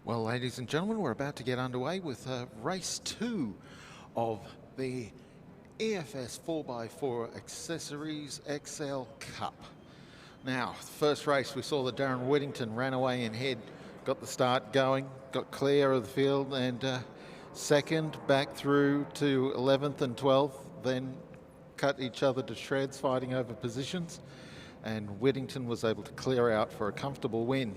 Well, ladies and gentlemen, we're about to get underway with race 2 of the EFS 4x4 Accessories XL Cup. Now, first race, we saw that Darren Whittington ran away in head, got the start going, got clear of the field, and second back through to 11th and 12th, then cut each other to shreds fighting over positions, and Whittington was able to clear out for a comfortable win.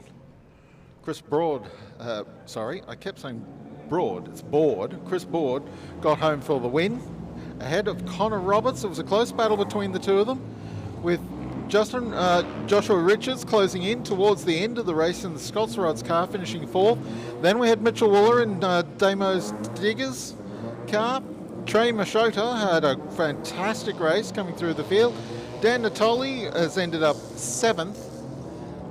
Chris Broad, I kept saying Broad, it's Board. Chris Board got home for the win. Ahead of Connor Roberts, it was a close battle between the two of them, with Joshua Richards closing in towards the end of the race in the Scots Rods car, finishing fourth. Then we had Mitchell Wooler in Damo's Diggers car. Trey Machota had a fantastic race coming through the field. Dan Natoli has ended up seventh.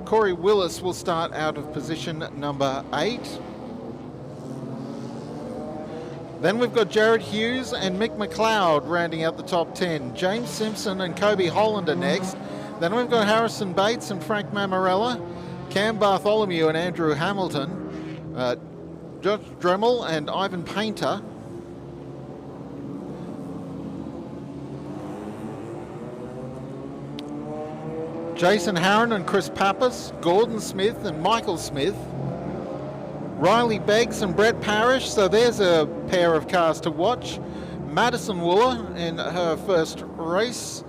Corey Willis will start out of position number 8. Then we've got Jared Hughes and Mick McLeod rounding out the top 10. James Simpson and Kobe Holland are next. Then we've got Harrison Bates and Frank Mamarella, Cam Bartholomew and Andrew Hamilton, Josh Dremel and Ivan Painter. Jason Harron and Chris Pappas, Gordon Smith and Michael Smith, Riley Beggs and Brett Parrish, so there's a pair of cars to watch. Madison Wooler in her first race.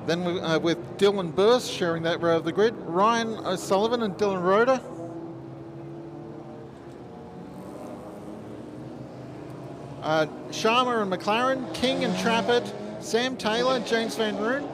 Then with Dylan Burst sharing that row of the grid, Ryan O'Sullivan and Dylan Roeder. Sharma and McLaren, King and Trappett, Sam Taylor, James Van Roon.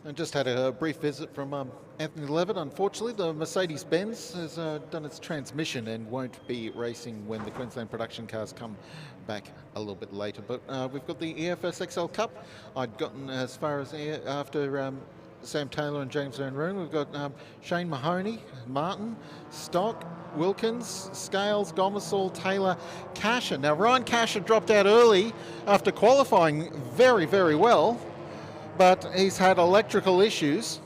I just had a brief visit from Anthony Levitt. Unfortunately, the Mercedes-Benz has done its transmission and won't be racing when the Queensland production cars come back a little bit later. But we've got the EFS XL Cup. I'd gotten as far as after Sam Taylor and James Van Roon. We've got Shane Mahoney, Martin, Stock, Wilkins, Scales, Gomersall, Taylor, Casher. Now, Ryan Casher dropped out early after qualifying very, very well, but he's had electrical issues.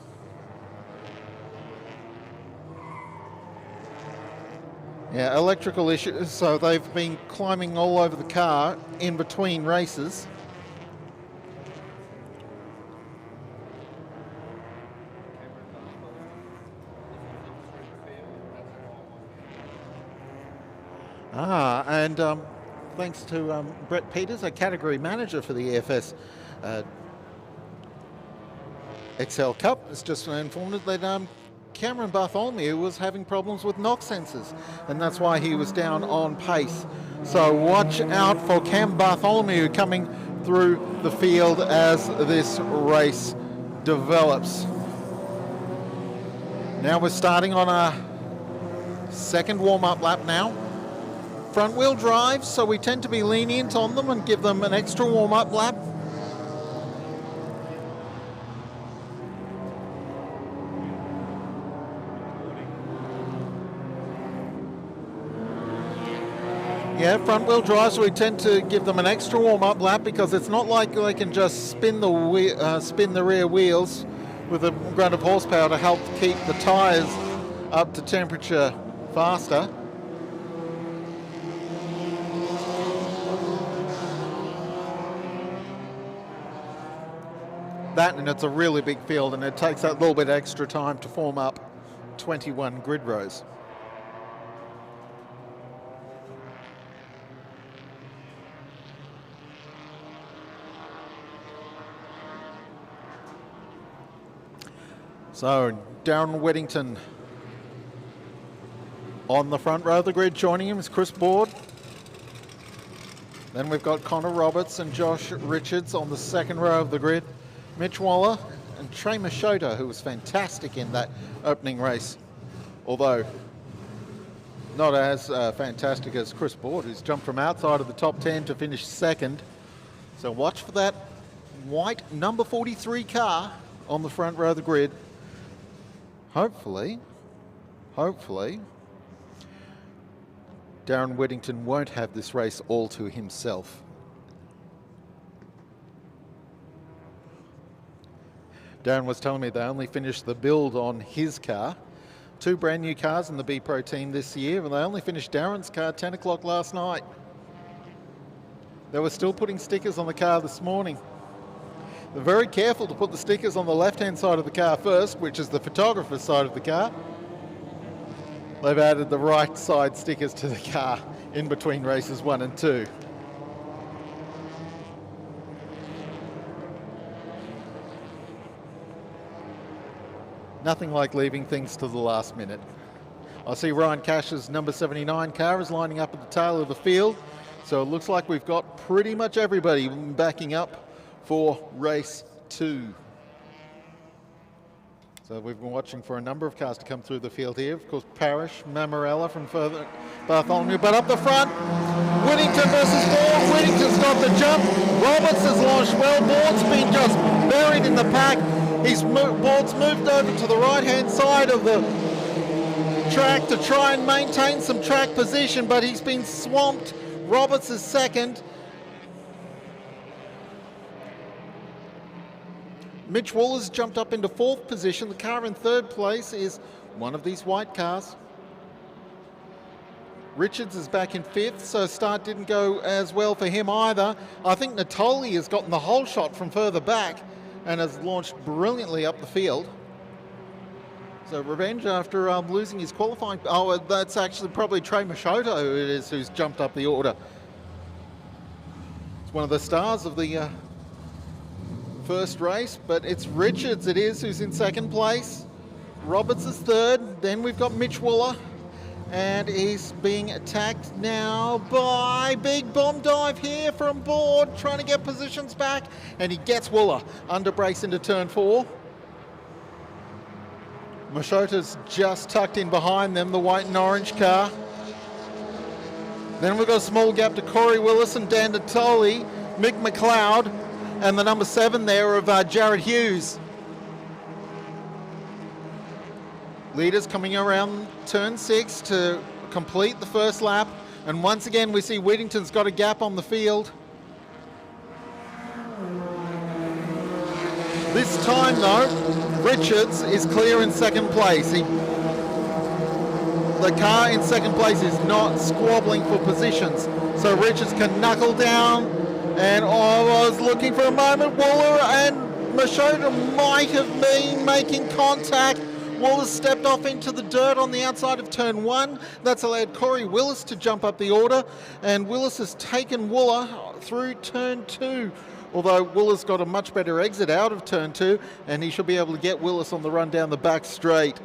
Yeah, electrical issues, so they've been climbing all over the car in between races. And thanks to Brett Peters, a category manager for the EFS XL Cup, has just informed us that Cameron Bartholomew was having problems with knock sensors, and that's why he was down on pace. So watch out for Cam Bartholomew coming through the field as this race develops. Now we're starting on our second warm-up lap now. Front wheel drive, so we tend to be lenient on them and give them an extra warm-up lap. Yeah, front wheel drive, so we tend to give them an extra warm-up lap because it's not like they can just spin the rear wheels with a grunt of horsepower to help keep the tyres up to temperature faster. That, and it's a really big field, and it takes that little bit extra time to form up 21 grid rows. So Darren Whittington on the front row of the grid. Joining him is Chris Board. Then we've got Connor Roberts and Josh Richards on the second row of the grid. Mitch Waller and Trey Machota, who was fantastic in that opening race. Although not as fantastic as Chris Board, who's jumped from outside of the top 10 to finish second. So watch for that white number 43 car on the front row of the grid. Hopefully, Darren Whittington won't have this race all to himself. Darren was telling me they only finished the build on his car. 2 brand new cars in the B Pro team this year, and they only finished Darren's car at 10 o'clock last night. They were still putting stickers on the car this morning. They're very careful to put the stickers on the left-hand side of the car first, which is the photographer's side of the car. They've added the right side stickers to the car in between races 1 and 2. Nothing like leaving things to the last minute. I see Ryan Cash's number 79 car is lining up at the tail of the field. So it looks like we've got pretty much everybody backing up for race 2. So we've been watching for a number of cars to come through the field here. Of course, Parrish, Mamarella from further Bartholomew, but up the front, Whittington versus Board. Whittington's got the jump. Roberts has launched well. Board's been just buried in the pack. Board's moved over to the right-hand side of the track to try and maintain some track position, but he's been swamped. Roberts is second. Mitch Waller's jumped up into 4th position. The car in 3rd place is one of these white cars. Richards is back in 5th, so start didn't go as well for him either. I think Natoli has gotten the whole shot from further back and has launched brilliantly up the field. So revenge after losing his qualifying. Oh, that's actually probably Trey Machota who it is who's jumped up the order. It's one of the stars of the first race, but it's Richards it is who's in 2nd place. Roberts is 3rd. Then we've got Mitch Waller, and he's being attacked now by big bomb dive here from Board, trying to get positions back, and he gets Waller under brakes into turn 4. Machota's just tucked in behind them, the white and orange car. Then we've got a small gap to Corey Willis and Dan Natoli, Mick McLeod, and the number 7 there of Jared Hughes. Leaders coming around turn 6 to complete the first lap. And once again, we see Whittington's got a gap on the field. This time, though, Richards is clear in 2nd place. The car in 2nd place is not squabbling for positions. So Richards can knuckle down. And I was looking for a moment. Waller and Machota might have been making contact. Waller stepped off into the dirt on the outside of turn 1. That's allowed Corey Willis to jump up the order, and Willis has taken Waller through turn 2. Although Waller's got a much better exit out of turn 2, and he should be able to get Willis on the run down the back straight.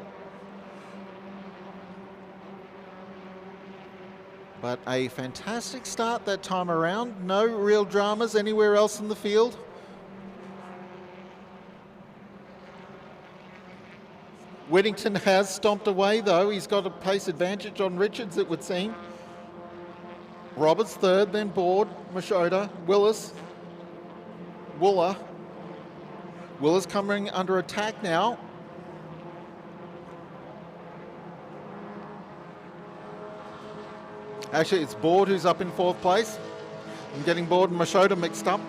But a fantastic start that time around. No real dramas anywhere else in the field. Whittington has stomped away, though. He's got a pace advantage on Richards, it would seem. Roberts 3rd, then Board, Machota, Willis, Waller. Willis coming under attack now. Actually, it's Board who's up in 4th place. I'm getting Board and Machota mixed up.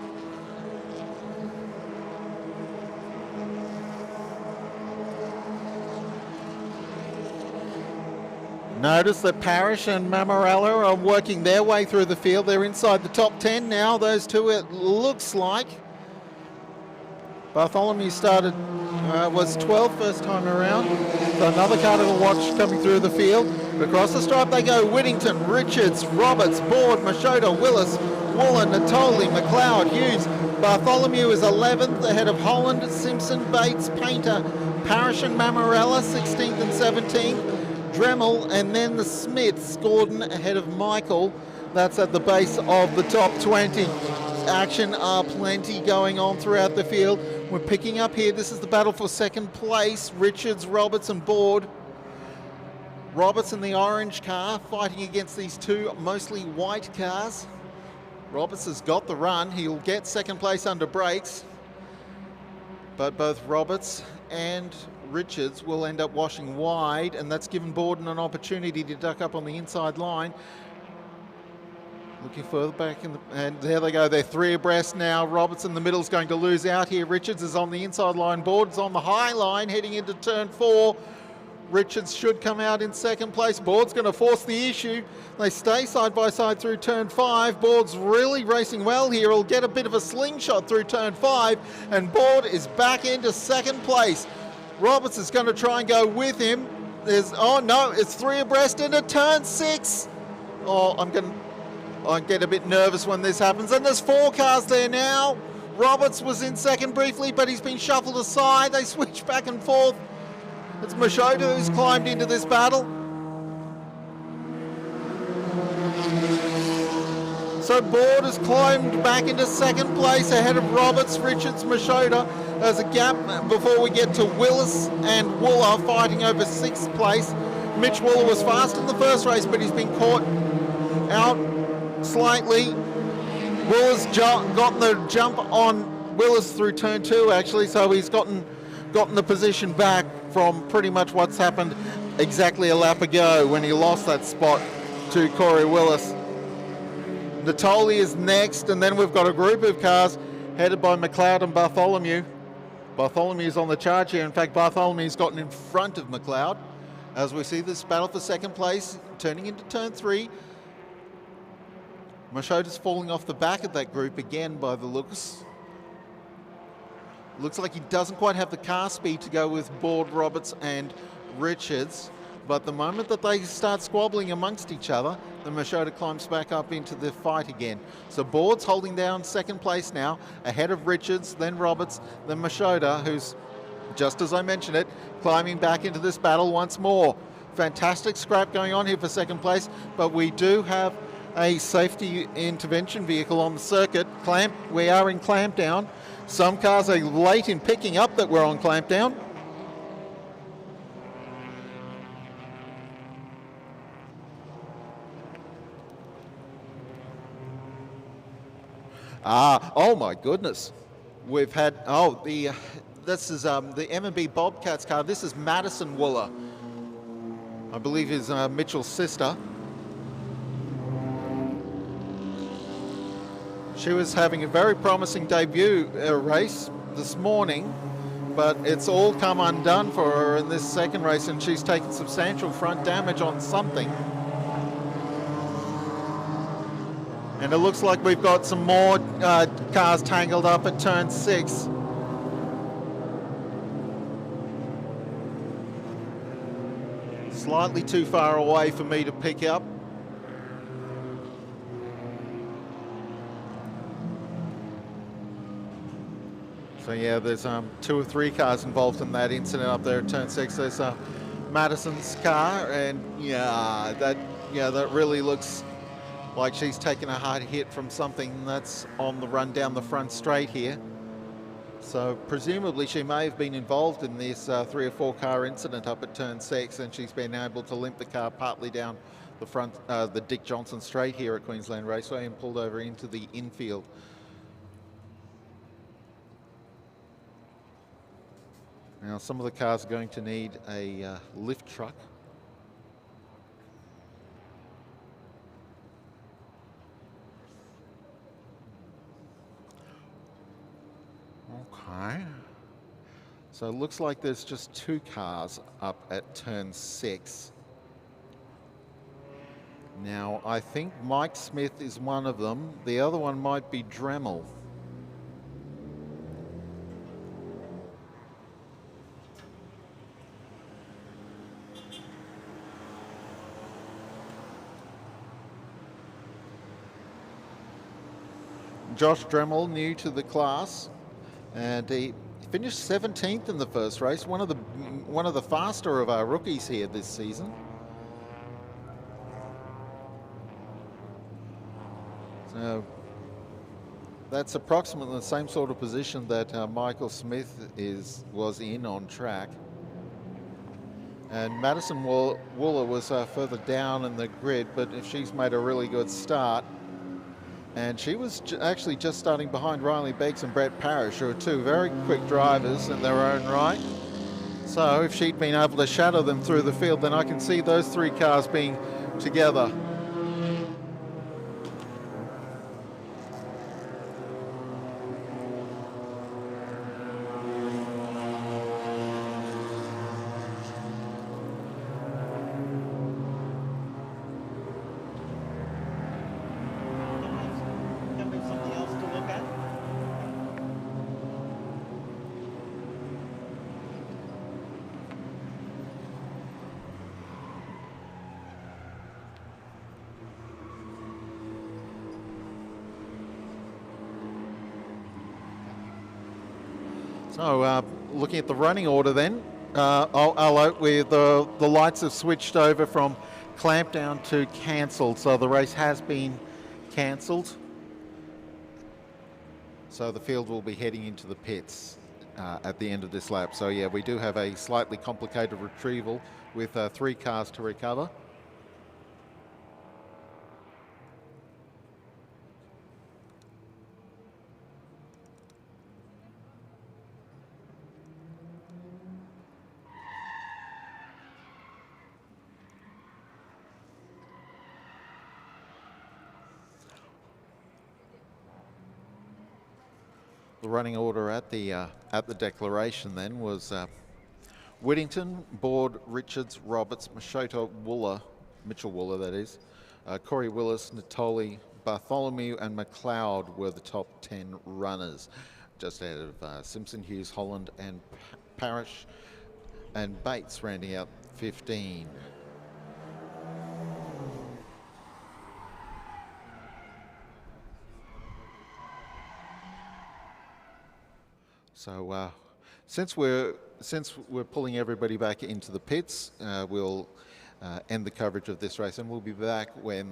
Notice that Parrish and Mamarella are working their way through the field. They're inside the top 10 now. Those two, it looks like. Bartholomew started, was 12th first time around. So another car to watch coming through the field. Across the stripe they go. Whittington, Richards, Roberts, Board, Machota, Willis, Waller, Natoli, McLeod, Hughes. Bartholomew is 11th ahead of Holland, Simpson, Bates, Painter, Parrish and Mamarella 16th and 17th. Dremel, and then the Smiths. Gordon ahead of Michael. That's at the base of the top 20. Action are plenty going on throughout the field. We're picking up here. This is the battle for second place. Richards, Roberts and Board. Roberts in the orange car fighting against these two mostly white cars. Roberts has got the run. He'll get second place under brakes. But both Roberts and Richards will end up washing wide, and that's given Borden an opportunity to duck up on the inside line. Looking further back, and there they go. They're three abreast now. Roberts in the middle is going to lose out here. Richards is on the inside line. Borden's on the high line heading into turn 4. Richards should come out in second place. Board's going to force the issue. They stay side by side through turn 5. Board's really racing well here. He'll get a bit of a slingshot through turn 5, and Board is back into second place. Roberts is going to try and go with him. Oh no, it's three abreast into turn 6. I get a bit nervous when this happens, and there's 4 cars there now. Roberts was in second briefly, but he's been shuffled aside. They switch back and forth. It's Machota who's climbed into this battle. So Board has climbed back into second place ahead of Roberts, Richards, Machota. There's a gap before we get to Willis and Wooler fighting over 6th place. Mitch Wooler was fast in the first race, but he's been caught out slightly. Wooler's gotten the jump on Willis through turn 2 actually, so he's gotten the position back from pretty much what's happened exactly a lap ago when he lost that spot to Corey Willis. Natoli is next, and then we've got a group of cars headed by McLeod and Bartholomew. Bartholomew's on the charge here. In fact, Bartholomew's gotten in front of McLeod as we see this battle for second place turning into turn 3. Machota's falling off the back of that group again by the looks. Looks like he doesn't quite have the car speed to go with Board, Roberts and Richards. But the moment that they start squabbling amongst each other, the Machota climbs back up into the fight again. So Board's holding down second place now, ahead of Richards, then Roberts, then Machota, who's, just as I mentioned it, climbing back into this battle once more. Fantastic scrap going on here for second place, but we do have a safety intervention vehicle on the circuit. We are in clampdown. Some cars are late in picking up that we're on clampdown. Oh my goodness. We've had, this is the M&B Bobcats car. This is Madison Wooler. I believe is Mitchell's sister. She was having a very promising debut race this morning, but it's all come undone for her in this second race, and she's taken substantial front damage on something. And it looks like we've got some more cars tangled up at turn 6. Slightly too far away for me to pick up. So yeah, there's 2 or 3 cars involved in that incident up there at turn 6. There's Madison's car, and that really looks like she's taken a hard hit from something that's on the run down the front straight here. So presumably she may have been involved in this 3 or 4 car incident up at turn 6, and she's been able to limp the car partly down the front, the Dick Johnson straight here at Queensland Raceway, and pulled over into the infield. Now some of the cars are going to need a lift truck. Okay. So it looks like there's just 2 cars up at turn 6. Now I think Mike Smith is one of them. The other one might be Dremel. Josh Dremel, new to the class, and he finished 17th in the first race. One of the faster of our rookies here this season. Now, that's approximately the same sort of position that Michael Smith was in on track. And Madison Wooler was further down in the grid, but she's made a really good start. And she was actually just starting behind Riley Beggs and Brett Parrish, who are two very quick drivers in their own right. So if she'd been able to shadow them through the field, then I can see those three cars being together. So looking at the running order then, with the lights have switched over from clamp down to cancelled, so the race has been cancelled. So the field will be heading into the pits at the end of this lap. So yeah, we do have a slightly complicated retrieval with 3 cars to recover. The running order at the declaration then was Whittington, Board, Richards, Roberts, Machota, Mitchell Wooler that is, Corey Willis, Natoli, Bartholomew and McLeod were the top 10 runners, just ahead of Simpson, Hughes, Holland and Parrish, and Bates rounding out 15. So since we're pulling everybody back into the pits, we'll end the coverage of this race, and we'll be back when